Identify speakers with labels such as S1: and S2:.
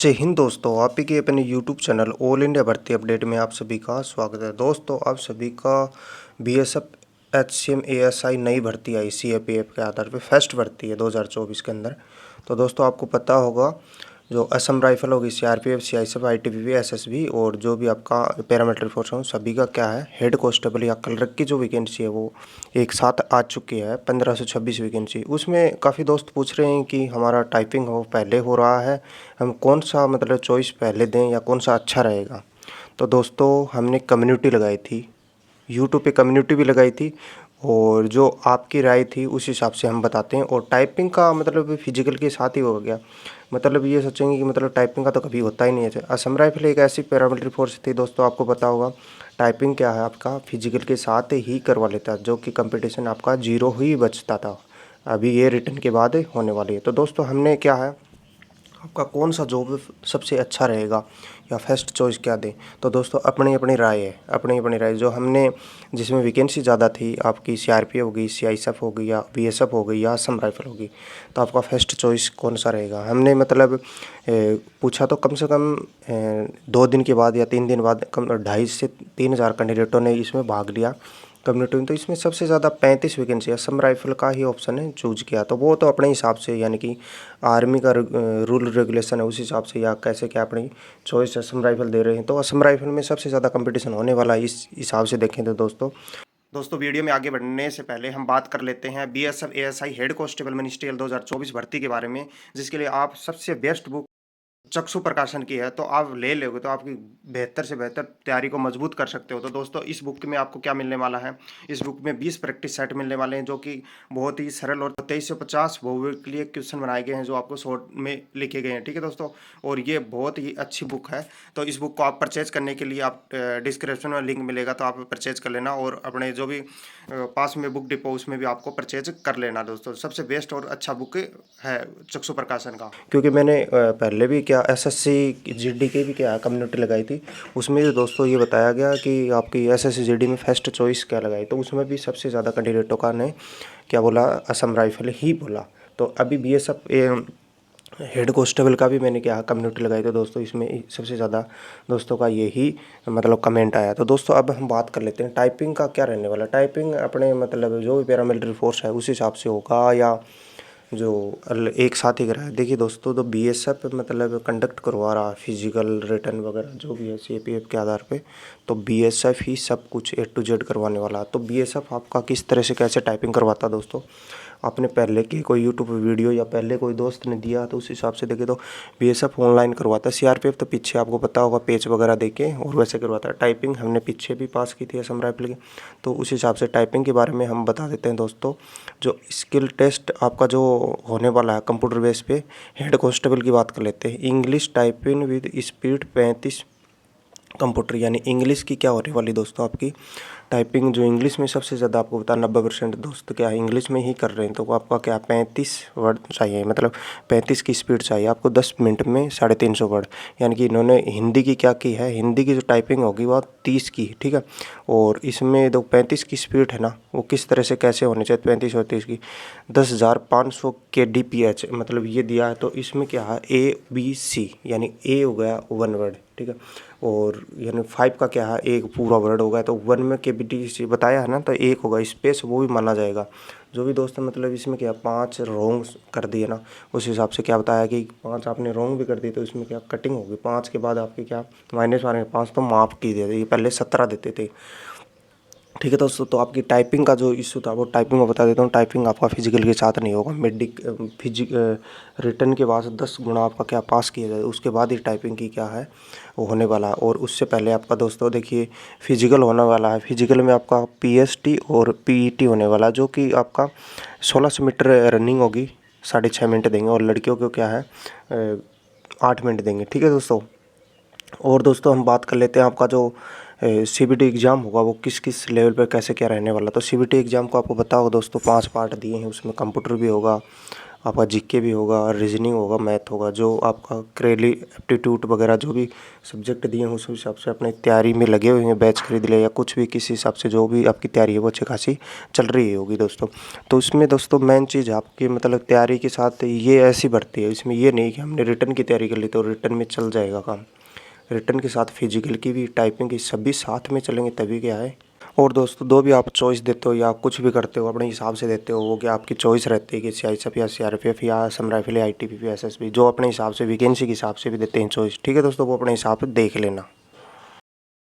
S1: जय हिंद दोस्तों, आप ही के अपने यूट्यूब चैनल ऑल इंडिया भर्ती अपडेट में आप सभी का स्वागत है। दोस्तों, आप सभी का बीएसएफ एचसीएम एएसआई नई भर्ती आई सीएपीएफ के आधार पे फर्स्ट भर्ती है 2024 के अंदर। तो दोस्तों, आपको पता होगा जो असम राइफल होगी, सीआरपीएफ, सीआईएसएफ, आईटीबीपी, एसएसबी और जो भी आपका पैरामिलिट्री फोर्स है सभी का क्या है, हेड कांस्टेबल या क्लर्क की जो वैकेंसी है वो एक साथ आ चुकी है 1526 वैकेंसी। उसमें काफ़ी दोस्त पूछ रहे हैं कि हमारा टाइपिंग हो पहले हो रहा है, हम कौन सा मतलब चॉइस पहले दें या कौन सा अच्छा रहेगा। तो दोस्तों, हमने कम्युनिटी लगाई थी, यूट्यूब पे कम्युनिटी भी लगाई थी और जो आपकी राय थी उस हिसाब से हम बताते हैं। और टाइपिंग का मतलब फिजिकल के साथ ही हो गया, मतलब ये सोचेंगे कि मतलब टाइपिंग का तो कभी होता ही नहीं है। असम राइफल एक ऐसी पैरामिलिट्री फोर्स थी दोस्तों, आपको पता होगा टाइपिंग क्या है, आपका फिजिकल के साथ ही करवा लेता है, जो कि कंपटीशन आपका जीरो ही बचता था। अभी ये रिटर्न के बाद होने वाली है। तो दोस्तों, हमने क्या है, आपका कौन सा जॉब सबसे अच्छा रहेगा या फर्स्ट चॉइस क्या दें। तो दोस्तों, अपनी अपनी राय है, अपनी अपनी राय। जो हमने जिसमें वैकेंसी ज़्यादा थी, आपकी सीआरपीएफ होगी, सीआईएसएफ होगी या बीएसएफ होगी या असम राइफल होगी, तो आपका फर्स्ट चॉइस कौन सा रहेगा। हमने मतलब पूछा तो कम से कम 2 दिन के बाद या 3 दिन बाद कम 2,500 से 3,000 कैंडिडेटों ने इसमें भाग लिया कम्युनिटी में। तो इसमें सबसे ज़्यादा 35 वैकेंसी असम राइफल का ही ऑप्शन है चूज किया। तो वो तो अपने हिसाब से, यानी कि आर्मी का रूल रेगुलेशन है उस हिसाब से, या कैसे क्या अपनी चॉइस असम राइफल दे रहे हैं। तो असम राइफल में सबसे ज़्यादा कंपटीशन होने वाला है इस हिसाब से देखें तो दोस्तों वीडियो में आगे बढ़ने से पहले हम बात कर लेते हैं BSF ASI head constable ministerial 2024 भर्ती के बारे में, जिसके लिए आप सबसे बेस्ट बुक चक्षु प्रकाशन की है। तो आप ले लोगे तो आपकी बेहतर से बेहतर तैयारी को मजबूत कर सकते हो। तो दोस्तों, इस बुक में आपको क्या मिलने वाला है, इस बुक में 20 प्रैक्टिस सेट मिलने वाले हैं, जो कि बहुत ही सरल और 23 से 50 बहुविध के लिए क्वेश्चन बनाए गए हैं, जो आपको शॉर्ट में लिखे गए हैं। ठीक है दोस्तों, और ये बहुत ही अच्छी बुक है। तो इस बुक को आप परचेज करने के लिए आप डिस्क्रिप्शन में लिंक मिलेगा, तो आप परचेज कर लेना, और अपने जो भी पास में बुक डिपो उसमें भी आपको परचेज कर लेना। दोस्तों, सबसे बेस्ट और अच्छा बुक है चक्षु प्रकाशन का, क्योंकि मैंने पहले भी क्या एसएससी जीडी की भी क्या कम्युनिटी लगाई थी, उसमें भी दोस्तों ये बताया गया कि आपकी एसएससी जीडी में फर्स्ट चॉइस क्या लगाई, तो उसमें भी सबसे ज़्यादा कैंडिडेटों का ने क्या बोला, असम राइफल ही बोला। तो अभी बीएसएफ हेड कांस्टेबल का भी मैंने क्या कम्युनिटी लगाई, तो दोस्तों इसमें सबसे ज़्यादा दोस्तों का यही मतलब कमेंट आया। तो दोस्तों, अब हम बात कर लेते हैं टाइपिंग का क्या रहने वाला। टाइपिंग अपने मतलब जो भी पैरामिलिट्री फोर्स है उस हिसाब से होगा या जो एक साथ ही करा है। देखिए दोस्तों, तो बीएसएफ मतलब कंडक्ट करवा रहा है फिजिकल रिटर्न वगैरह जो भी है सीएपीएफ के आधार पे, तो बीएसएफ ही सब कुछ ए टू जेड करवाने वाला है। तो बीएसएफ आपका किस तरह से कैसे टाइपिंग करवाता है दोस्तों, आपने पहले की कोई यूट्यूब वीडियो या पहले कोई दोस्त ने दिया तो उस हिसाब से देखे तो बीएसएफ ऑनलाइन करवाता है। सीआरपीएफ तो पीछे आपको पता होगा पेज वगैरह देके और वैसे करवाता है। टाइपिंग हमने पीछे भी पास की थी असम राइफल की, तो उस हिसाब से टाइपिंग के बारे में हम बता देते हैं दोस्तों। जो स्किल टेस्ट आपका जो होने वाला है कंप्यूटर बेस पे, हेड कांस्टेबल की बात कर लेते हैं। English typing with speed 35 computer, यानी इंग्लिश की क्या होने वाली दोस्तों, आपकी टाइपिंग जो इंग्लिश में सबसे ज़्यादा आपको बता 90% दोस्त क्या है इंग्लिश में ही कर रहे हैं। तो आपका क्या 35 वर्ड चाहिए, मतलब 35 की स्पीड चाहिए आपको 10 मिनट में 350 वर्ड। यानी कि इन्होंने हिंदी की क्या की है, हिंदी की जो टाइपिंग होगी वो 30 की, ठीक है। और इसमें जो 35 की स्पीड है ना, वो किस तरह से कैसे होनी चाहिए 35 और 30 की, 10,500 kbps मतलब ये दिया है। तो इसमें क्या है ABC, यानी ए हो गया 1 वर्ड, ठीक है, और यानी 5 का क्या है एक पूरा वर्ड होगा। तो 1 में KBTC बताया है ना, तो एक होगा स्पेस, वो भी माना जाएगा। जो भी दोस्त मतलब इसमें क्या 5 रॉन्ग कर दिए ना, उस हिसाब से क्या बताया कि 5 आपने रॉन्ग भी कर दी, तो इसमें क्या कटिंग होगी 5 के बाद आपकी क्या माइनस मारेंगे 5, तो माफ़ की देते, ये पहले 17 देते थे। ठीक है दोस्तों, तो आपकी टाइपिंग का जो इशू था वो टाइपिंग में बता देता हूँ। टाइपिंग आपका फिजिकल के साथ नहीं होगा, रिटर्न के बाद 10 गुना आपका क्या पास किया जाए, उसके बाद ही टाइपिंग की क्या है वो होने वाला है। और उससे पहले आपका दोस्तों देखिए फिजिकल होने वाला है। फिजिकल में आपका PST और PET होने वाला है, जो कि आपका 1600 मीटर रनिंग होगी, 6.5 मिनट देंगे, और लड़कियों को क्या है 8 मिनट देंगे। ठीक है दोस्तों, और दोस्तों हम बात कर लेते हैं आपका जो CBT एग्ज़ाम होगा वो किस किस लेवल पर कैसे क्या रहने वाला। तो CBT एग्ज़ाम को आपको पता होगा दोस्तों 5 पार्ट दिए हैं, उसमें कंप्यूटर भी होगा आपका जीके भी होगा, रीजनिंग होगा, मैथ होगा, जो आपका क्रेली एप्टीट्यूड वगैरह जो भी सब्जेक्ट दिए हैं उस हिसाब से अपनी तैयारी में लगे हुए हैं। बैच खरीद ले या कुछ भी किसी हिसाब से जो भी आपकी तैयारी है वो अच्छी खासी चल रही होगी दोस्तों। तो इसमें दोस्तों मेन चीज़ आपकी मतलब तैयारी के साथ ये ऐसी भर्ती है, इसमें ये नहीं कि हमने रिटन की तैयारी कर ली तो रिटन में चल जाएगा काम। रिटन के साथ फिजिकल की भी, टाइपिंग की सभी साथ में चलेंगे तभी क्या है। और दोस्तों दो भी आप चॉइस देते हो या कुछ भी करते हो अपने हिसाब से देते हो, वो क्या आपकी चॉइस रहती है कि सीआईएसएफ या सीआरपीएफ या असम राइफल या आईटीबीपी एसएसबी, जो अपने हिसाब से वैकेंसी के हिसाब से भी देते हैं चॉइस। ठीक है दोस्तों, वो अपने हिसाब से देख लेना।